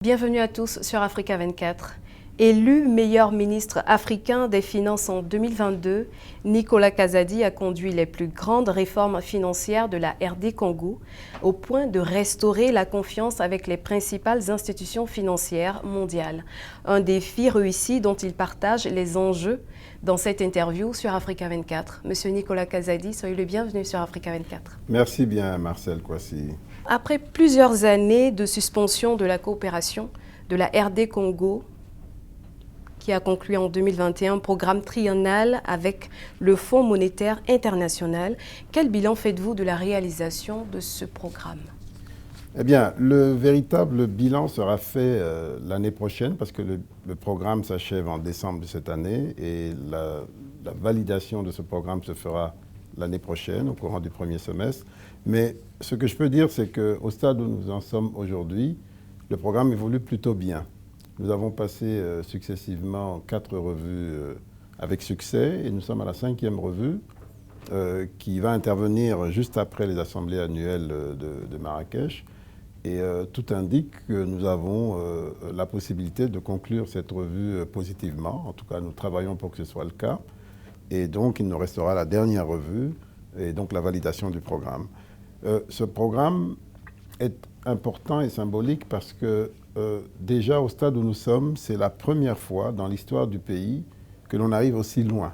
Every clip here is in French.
Bienvenue à tous sur Africa 24. Élu meilleur ministre africain des Finances en 2022, Nicolas Kazadi a conduit les plus grandes réformes financières de la RD Congo au point de restaurer la confiance avec les principales institutions financières mondiales. Un défi réussi dont il partage les enjeux dans cette interview sur Africa 24. Monsieur Nicolas Kazadi, soyez le bienvenu sur Africa 24. Merci bien, Marcel Kwasi. Après plusieurs années de suspension de la coopération de la RD Congo, qui a conclu en 2021 un programme triennal avec le Fonds monétaire international, quel bilan faites-vous de la réalisation de ce programme? Eh bien, le véritable bilan sera fait l'année prochaine parce que le programme s'achève en décembre de cette année et la validation de ce programme se fera l'année prochaine, au courant du premier semestre. Mais ce que je peux dire, c'est qu'au stade où nous en sommes aujourd'hui, le programme évolue plutôt bien. Nous avons passé successivement 4 revues avec succès et nous sommes à la 5e revue qui va intervenir juste après les assemblées annuelles de Marrakech. Et tout indique que nous avons la possibilité de conclure cette revue positivement. En tout cas, nous travaillons pour que ce soit le cas. Et donc, il nous restera la dernière revue et donc la validation du programme. Ce programme est important et symbolique parce que déjà au stade où nous sommes, c'est la première fois dans l'histoire du pays que l'on arrive aussi loin.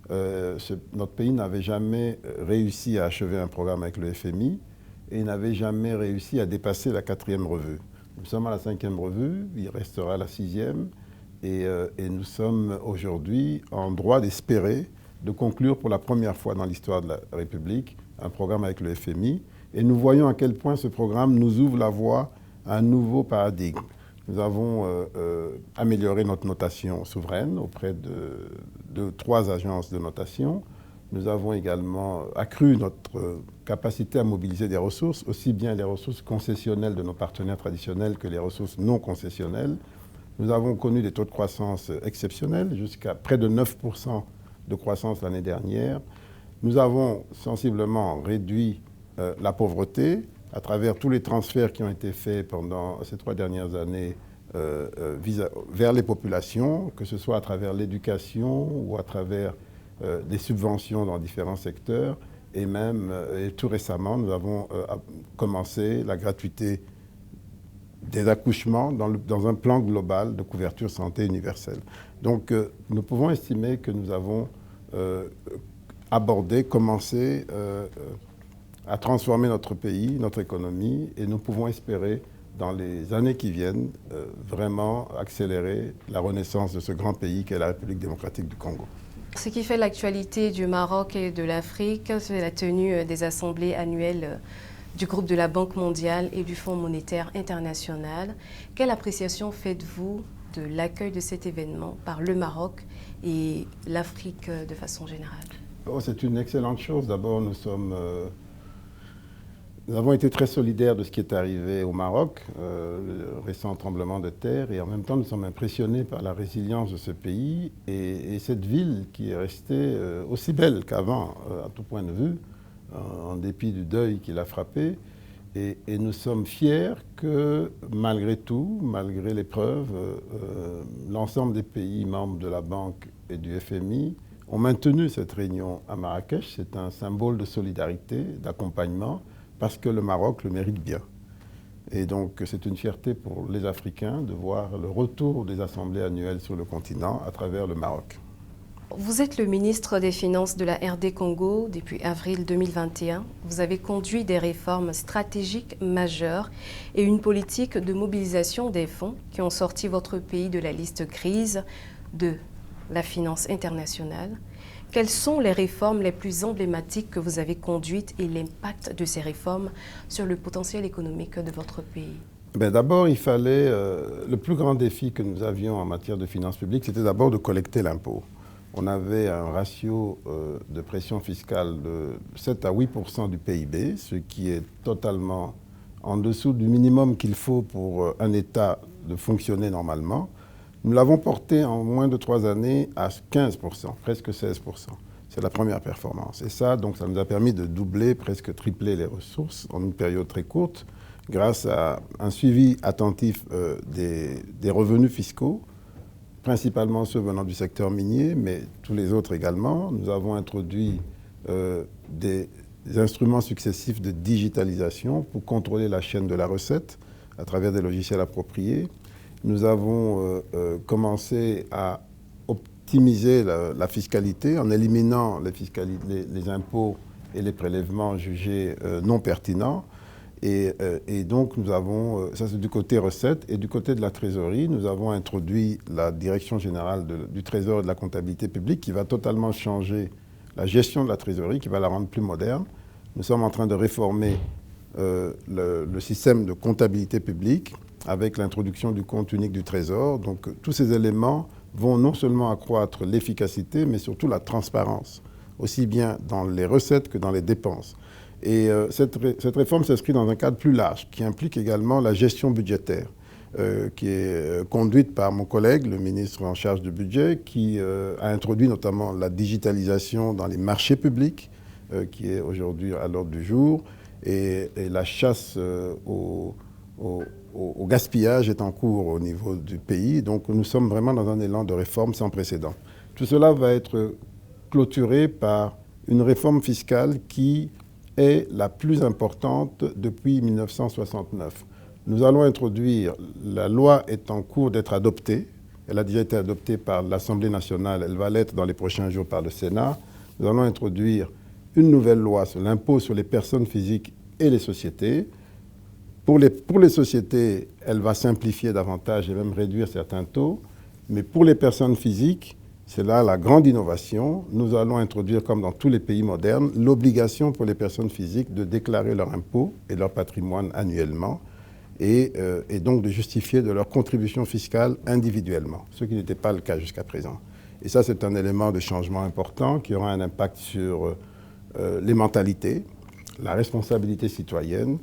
Notre pays n'avait jamais réussi à achever un programme avec le FMI et n'avait jamais réussi à dépasser la 4e revue. Nous sommes à la 5e revue, il restera la 6e et nous sommes aujourd'hui en droit d'espérer de conclure pour la première fois dans l'histoire de la République un programme avec le FMI. Et nous voyons à quel point ce programme nous ouvre la voie à un nouveau paradigme. Nous avons amélioré notre notation souveraine auprès de 3 agences de notation. Nous avons également accru notre capacité à mobiliser des ressources, aussi bien les ressources concessionnelles de nos partenaires traditionnels que les ressources non concessionnelles. Nous avons connu des taux de croissance exceptionnels, jusqu'à près de 9% de croissance l'année dernière. Nous avons sensiblement réduit la pauvreté à travers tous les transferts qui ont été faits pendant ces 3 dernières années vers les populations, que ce soit à travers l'éducation ou à travers des subventions dans différents secteurs. Et même, et tout récemment, nous avons commencé la gratuité des accouchements dans un plan global de couverture santé universelle. Donc, nous pouvons estimer que nous avons commencé à transformer notre pays, notre économie, et nous pouvons espérer, dans les années qui viennent, vraiment accélérer la renaissance de ce grand pays qu'est la République démocratique du Congo. Ce qui fait l'actualité du Maroc et de l'Afrique, c'est la tenue des assemblées annuelles du groupe de la Banque mondiale et du Fonds monétaire international. Quelle appréciation faites-vous de l'accueil de cet événement par le Maroc et l'Afrique de façon générale? Oh, c'est une excellente chose. D'abord, nous avons été très solidaires de ce qui est arrivé au Maroc, le récent tremblement de terre, et en même temps, nous sommes impressionnés par la résilience de ce pays et cette ville qui est restée aussi belle qu'avant, à tout point de vue, en dépit du deuil qui l'a frappé. Et nous sommes fiers que, malgré tout, malgré l'épreuve, l'ensemble des pays membres de la Banque et du FMI ont maintenu cette réunion à Marrakech. C'est un symbole de solidarité, d'accompagnement, parce que le Maroc le mérite bien. Et donc, c'est une fierté pour les Africains de voir le retour des assemblées annuelles sur le continent à travers le Maroc. Vous êtes le ministre des Finances de la RD Congo depuis avril 2021. Vous avez conduit des réformes stratégiques majeures et une politique de mobilisation des fonds qui ont sorti votre pays de la liste grise de la finance internationale. Quelles sont les réformes les plus emblématiques que vous avez conduites et l'impact de ces réformes sur le potentiel économique de votre pays? D'abord, il fallait, le plus grand défi que nous avions en matière de finances publiques, c'était d'abord de collecter l'impôt. On avait un ratio de pression fiscale de 7 à 8% du PIB, ce qui est totalement en dessous du minimum qu'il faut pour un État de fonctionner normalement. Nous l'avons porté en moins de 3 années à 15%, presque 16%. C'est la première performance. Et ça, donc, ça nous a permis de doubler, presque tripler les ressources en une période très courte. grâce à un suivi attentif des revenus fiscaux, principalement ceux venant du secteur minier, mais tous les autres également. Nous avons introduit des instruments successifs de digitalisation pour contrôler la chaîne de la recette à travers des logiciels appropriés. Nous avons commencé à optimiser la fiscalité en éliminant les impôts et les prélèvements jugés non pertinents. Et donc nous avons, ça c'est du côté recettes, et du côté de la trésorerie, nous avons introduit la direction générale du Trésor et de la comptabilité publique qui va totalement changer la gestion de la trésorerie, qui va la rendre plus moderne. Nous sommes en train de réformer le système de comptabilité publique avec l'introduction du compte unique du Trésor. Donc tous ces éléments vont non seulement accroître l'efficacité, mais surtout la transparence, aussi bien dans les recettes que dans les dépenses. Et cette réforme s'inscrit dans un cadre plus large, qui implique également la gestion budgétaire, qui est conduite par mon collègue, le ministre en charge du budget, qui a introduit notamment la digitalisation dans les marchés publics, qui est aujourd'hui à l'ordre du jour, et la chasse au gaspillage est en cours au niveau du pays. Donc nous sommes vraiment dans un élan de réforme sans précédent. Tout cela va être clôturé par une réforme fiscale qui est la plus importante depuis 1969. Nous allons introduire, la loi est en cours d'être adoptée, elle a déjà été adoptée par l'Assemblée nationale, elle va l'être dans les prochains jours par le Sénat. Nous allons introduire une nouvelle loi sur l'impôt sur les personnes physiques et les sociétés. Pour les sociétés, elle va simplifier davantage et même réduire certains taux, mais pour les personnes physiques, c'est là la grande innovation. Nous allons introduire, comme dans tous les pays modernes, l'obligation pour les personnes physiques de déclarer leur impôt et leur patrimoine annuellement et donc de justifier de leur contribution fiscale individuellement, ce qui n'était pas le cas jusqu'à présent. Et ça, c'est un élément de changement important qui aura un impact sur les mentalités, la responsabilité citoyenne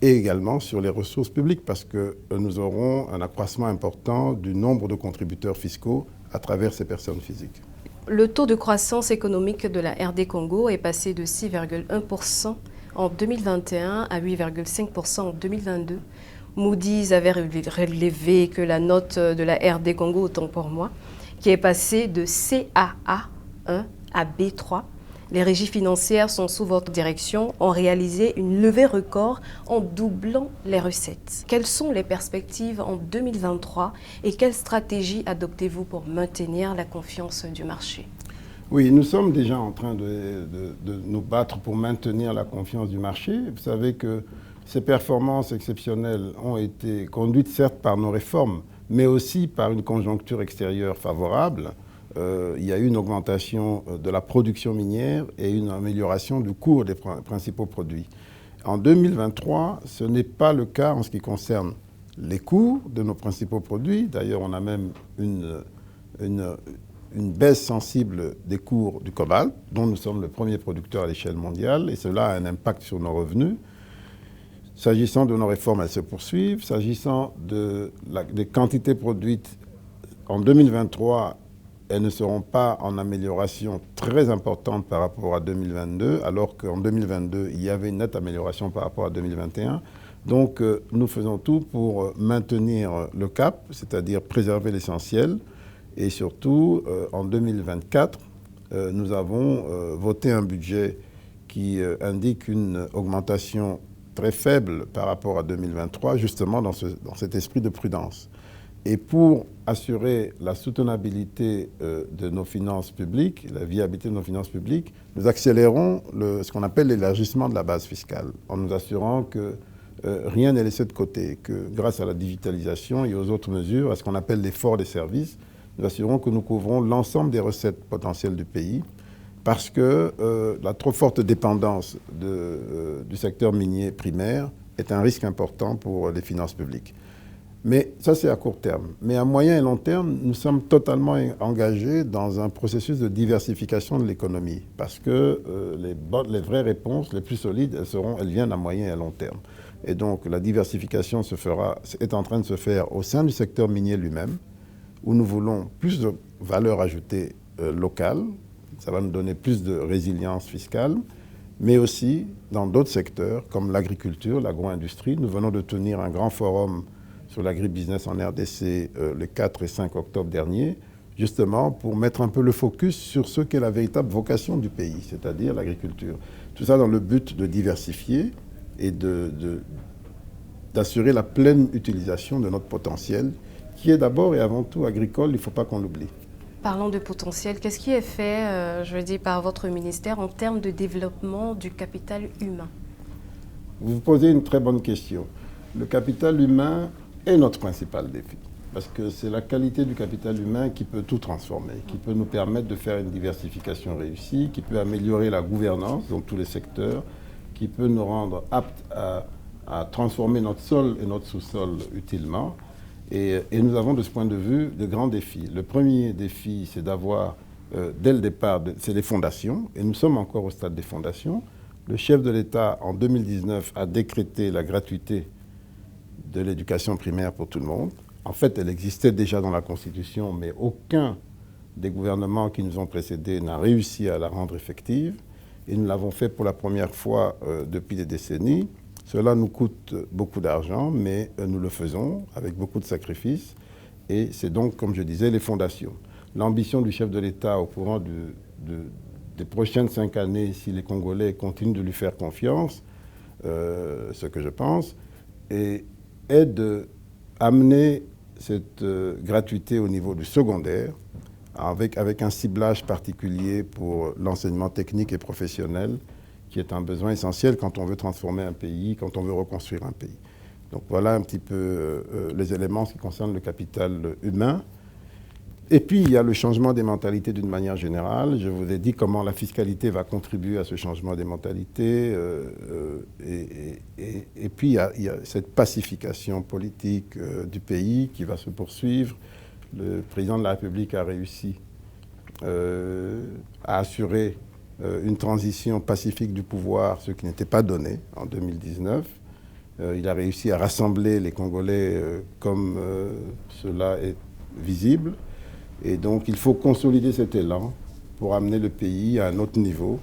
et également sur les ressources publiques parce que nous aurons un accroissement important du nombre de contributeurs fiscaux à travers ces personnes physiques. Le taux de croissance économique de la RD Congo est passé de 6,1% en 2021 à 8,5% en 2022. Moody's avait relevé que la note de la RD Congo, autant pour moi, qui est passée de CAA1 à B3. Les régies financières sont sous votre direction, ont réalisé une levée record en doublant les recettes. Quelles sont les perspectives en 2023 et quelle stratégie adoptez-vous pour maintenir la confiance du marché? Oui, nous sommes déjà en train de nous battre pour maintenir la confiance du marché. Vous savez que ces performances exceptionnelles ont été conduites certes par nos réformes, mais aussi par une conjoncture extérieure favorable. Il y a eu une augmentation de la production minière et une amélioration du cours des principaux produits. En 2023, ce n'est pas le cas en ce qui concerne les cours de nos principaux produits. D'ailleurs, on a même une baisse sensible des cours du cobalt, dont nous sommes le premier producteur à l'échelle mondiale, et cela a un impact sur nos revenus. S'agissant de nos réformes, elles se poursuivent. S'agissant des quantités produites en 2023, elles ne seront pas en amélioration très importante par rapport à 2022, alors qu'en 2022, il y avait une nette amélioration par rapport à 2021. Donc, nous faisons tout pour maintenir le cap, c'est-à-dire préserver l'essentiel. Et surtout, en 2024, nous avons voté un budget qui indique une augmentation très faible par rapport à 2023, justement dans cet esprit de prudence. Et pour assurer la soutenabilité de nos finances publiques, la viabilité de nos finances publiques, nous accélérons ce qu'on appelle l'élargissement de la base fiscale, en nous assurant que rien n'est laissé de côté, que grâce à la digitalisation et aux autres mesures, à ce qu'on appelle l'effort des services, nous assurons que nous couvrons l'ensemble des recettes potentielles du pays, parce que la trop forte dépendance du secteur minier primaire est un risque important pour les finances publiques. Mais ça, c'est à court terme. Mais à moyen et long terme, nous sommes totalement engagés dans un processus de diversification de l'économie parce que les vraies réponses, les plus solides, elles viennent à moyen et à long terme. Et donc, la diversification est en train de se faire au sein du secteur minier lui-même, où nous voulons plus de valeur ajoutée locale. Ça va nous donner plus de résilience fiscale. mais aussi dans d'autres secteurs comme l'agriculture, l'agro-industrie. Nous venons de tenir un grand forum sur l'agribusiness en RDC le 4 et 5 octobre dernier, justement pour mettre un peu le focus sur ce qu'est la véritable vocation du pays, c'est-à-dire l'agriculture. Tout ça dans le but de diversifier et d'assurer la pleine utilisation de notre potentiel, qui est d'abord et avant tout agricole, il ne faut pas qu'on l'oublie. Parlons de potentiel. Qu'est-ce qui est fait, je veux dire, par votre ministère en termes de développement du capital humain? Vous vous posez une très bonne question. Le capital humain est notre principal défi, parce que c'est la qualité du capital humain qui peut tout transformer, qui peut nous permettre de faire une diversification réussie, qui peut améliorer la gouvernance dans tous les secteurs, qui peut nous rendre aptes à transformer notre sol et notre sous-sol utilement. Et nous avons de ce point de vue de grands défis. Le premier défi, c'est d'avoir, dès le départ, c'est les fondations, et nous sommes encore au stade des fondations. Le chef de l'État, en 2019, a décrété la gratuité de l'éducation primaire pour tout le monde. En fait, elle existait déjà dans la Constitution, mais aucun des gouvernements qui nous ont précédés n'a réussi à la rendre effective. Et nous l'avons fait pour la première fois depuis des décennies. Cela nous coûte beaucoup d'argent, mais nous le faisons avec beaucoup de sacrifices. Et c'est donc, comme je disais, les fondations. L'ambition du chef de l'État au courant des prochaines 5 années, si les Congolais continuent de lui faire confiance, ce que je pense, est d'amener cette gratuité au niveau du secondaire, avec un ciblage particulier pour l'enseignement technique et professionnel, qui est un besoin essentiel quand on veut transformer un pays, quand on veut reconstruire un pays. Donc voilà un petit peu les éléments qui concernent le capital humain. Et puis il y a le changement des mentalités d'une manière générale. Je vous ai dit comment la fiscalité va contribuer à ce changement des mentalités. Et puis il y a cette pacification politique du pays qui va se poursuivre. Le président de la République a réussi à assurer une transition pacifique du pouvoir, ce qui n'était pas donné en 2019. Il a réussi à rassembler les Congolais comme cela est visible. Et donc il faut consolider cet élan pour amener le pays à un autre niveau.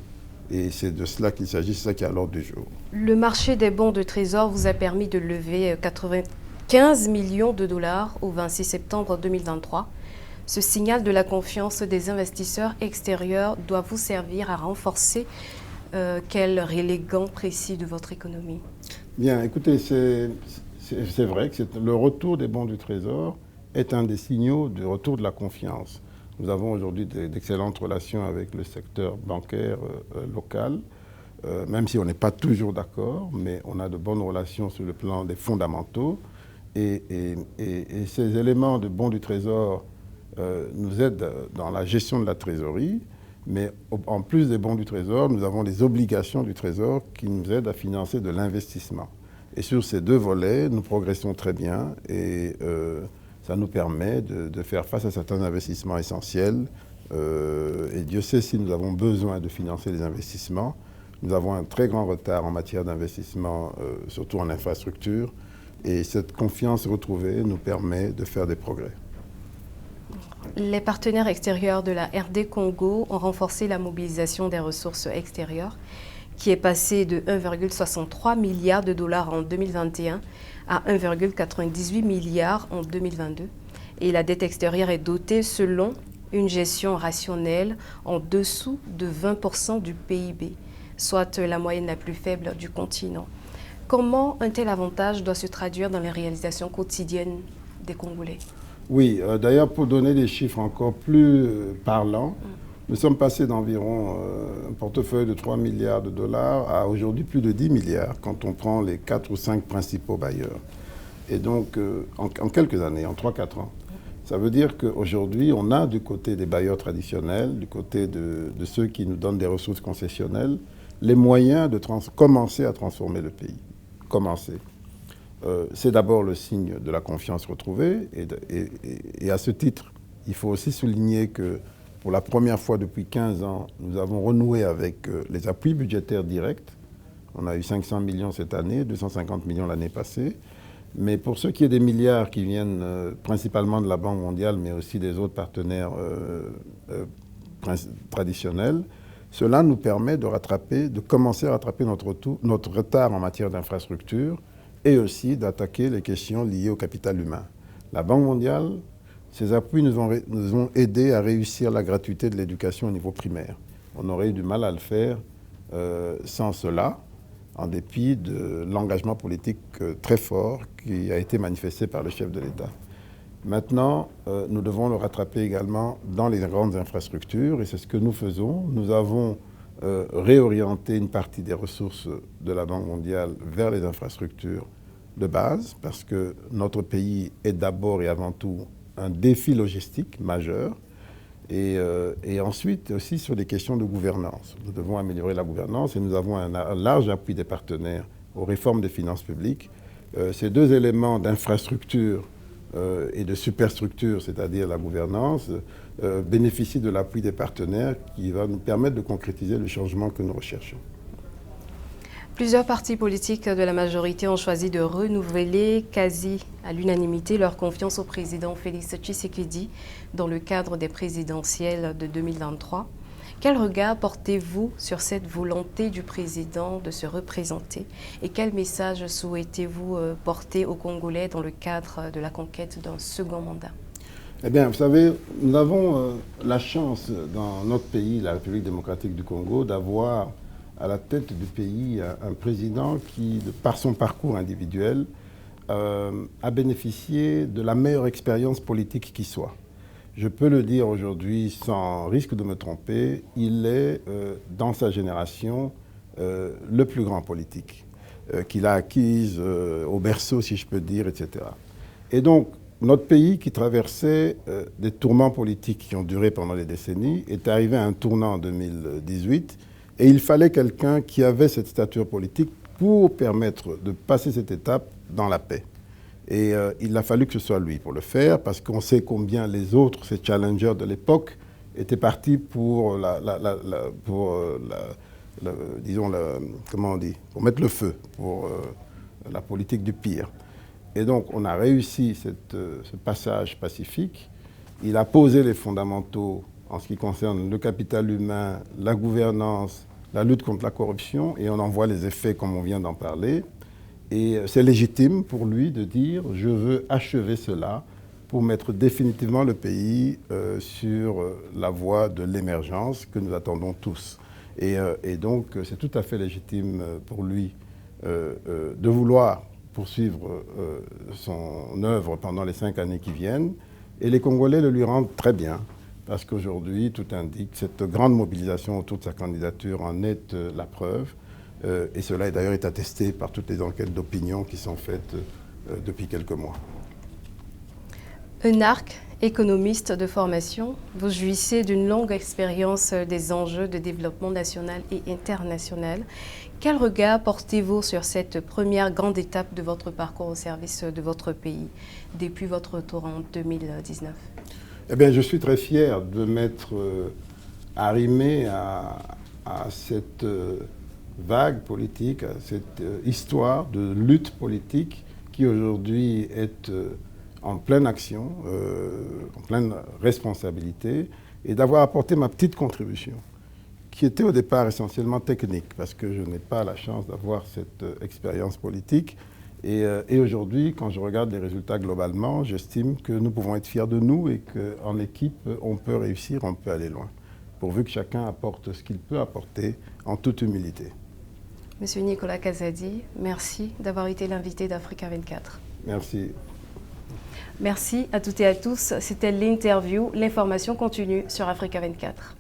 Et c'est de cela qu'il s'agit, c'est ça qui est à l'ordre du jour. Le marché des bons de trésor vous a permis de lever 95 millions de dollars au 26 septembre 2023. Ce signal de la confiance des investisseurs extérieurs doit vous servir à renforcer quel relégant précis de votre économie? Bien, écoutez, c'est vrai que le retour des bons du Trésor est un des signaux du retour de la confiance. Nous avons aujourd'hui d'excellentes relations avec le secteur bancaire local, même si on n'est pas toujours d'accord, mais on a de bonnes relations sur le plan des fondamentaux. Et ces éléments de bons du Trésor nous aident dans la gestion de la trésorerie, mais en plus des bons du Trésor, nous avons des obligations du Trésor qui nous aident à financer de l'investissement. Et sur ces deux volets, nous progressons très bien et ça nous permet de faire face à certains investissements essentiels. Et Dieu sait si nous avons besoin de financer les investissements. Nous avons un très grand retard en matière d'investissement, surtout en infrastructure. Et cette confiance retrouvée nous permet de faire des progrès. Les partenaires extérieurs de la RD Congo ont renforcé la mobilisation des ressources extérieures, qui est passée de 1,63 milliard de dollars en 2021 à 1,98 milliard en 2022. Et la dette extérieure est dotée selon une gestion rationnelle en dessous de 20% du PIB, soit la moyenne la plus faible du continent. Comment un tel avantage doit se traduire dans les réalisations quotidiennes des Congolais? Oui, d'ailleurs, pour donner des chiffres encore plus parlants, nous sommes passés d'environ un portefeuille de 3 milliards de dollars à aujourd'hui plus de 10 milliards quand on prend les 4 ou 5 principaux bailleurs. Et donc, en quelques années, en 3-4 ans. Ça veut dire qu'aujourd'hui, on a du côté des bailleurs traditionnels, du côté de ceux qui nous donnent des ressources concessionnelles, les moyens de commencer à transformer le pays. Commencer. C'est d'abord le signe de la confiance retrouvée. Et à ce titre, il faut aussi souligner que pour la première fois depuis 15 ans, nous avons renoué avec les appuis budgétaires directs. On a eu 500 millions cette année, 250 millions l'année passée. Mais pour ce qui est des milliards qui viennent principalement de la Banque mondiale, mais aussi des autres partenaires traditionnels, Cela nous permet de commencer à rattraper notre retard en matière d'infrastructure et aussi d'attaquer les questions liées au capital humain. La Banque mondiale, ces appuis nous ont aidés à réussir la gratuité de l'éducation au niveau primaire. On aurait eu du mal à le faire sans cela, en dépit de l'engagement politique très fort qui a été manifesté par le chef de l'État. Maintenant, nous devons le rattraper également dans les grandes infrastructures, et c'est ce que nous faisons. Nous avons réorienté une partie des ressources de la Banque mondiale vers les infrastructures de base, parce que notre pays est d'abord et avant tout un défi logistique majeur, et ensuite aussi sur des questions de gouvernance. Nous devons améliorer la gouvernance, et nous avons un large appui des partenaires aux réformes des finances publiques. Ces deux éléments d'infrastructure et de superstructure, c'est-à-dire la gouvernance, bénéficient de l'appui des partenaires qui va nous permettre de concrétiser le changement que nous recherchons. Plusieurs partis politiques de la majorité ont choisi de renouveler quasi à l'unanimité leur confiance au président Félix Tshisekedi dans le cadre des présidentielles de 2023. Quel regard portez-vous sur cette volonté du président de se représenter et quel message souhaitez-vous porter aux Congolais dans le cadre de la conquête d'un second mandat? Eh bien, vous savez, nous avons la chance dans notre pays, la République démocratique du Congo, d'avoir à la tête du pays un président qui, par son parcours individuel, a bénéficié de la meilleure expérience politique qui soit. Je peux le dire aujourd'hui sans risque de me tromper, il est, dans sa génération, le plus grand politique qu'il a acquise au berceau, si je peux dire, etc. Et donc, notre pays qui traversait des tourments politiques qui ont duré pendant des décennies est arrivé à un tournant en 2018 et il fallait quelqu'un qui avait cette stature politique pour permettre de passer cette étape dans la paix. Et il a fallu que ce soit lui pour le faire, parce qu'on sait combien les autres, ces challengers de l'époque, étaient partis pour comment on dit, pour mettre le feu, pour la politique du pire. Et donc, on a réussi ce passage pacifique. Il a posé les fondamentaux en ce qui concerne le capital humain, la gouvernance, la lutte contre la corruption, et on en voit les effets comme on vient d'en parler. Et c'est légitime pour lui de dire « je veux achever cela pour mettre définitivement le pays sur la voie de l'émergence que nous attendons tous ». Et donc c'est tout à fait légitime pour lui de vouloir poursuivre son œuvre pendant les 5 années qui viennent. Et les Congolais le lui rendent très bien, parce qu'aujourd'hui, tout indique, cette grande mobilisation autour de sa candidature en est la preuve. Et cela d'ailleurs est attesté par toutes les enquêtes d'opinion qui sont faites depuis quelques mois. Un arc économiste de formation, vous jouissez d'une longue expérience des enjeux de développement national et international. Quel regard portez-vous sur cette première grande étape de votre parcours au service de votre pays depuis votre retour en 2019? Eh bien, je suis très fier de m'être arrimé à cette vague politique, à cette histoire de lutte politique qui aujourd'hui est en pleine action, en pleine responsabilité, et d'avoir apporté ma petite contribution, qui était au départ essentiellement technique, parce que je n'ai pas la chance d'avoir cette expérience politique. Et aujourd'hui, quand je regarde les résultats globalement, j'estime que nous pouvons être fiers de nous et qu'en équipe, on peut réussir, on peut aller loin, pourvu que chacun apporte ce qu'il peut apporter en toute humilité. Monsieur Nicolas Kazadi, merci d'avoir été l'invité d'Africa 24. Merci. Merci à toutes et à tous. C'était l'interview. L'information continue sur Africa 24.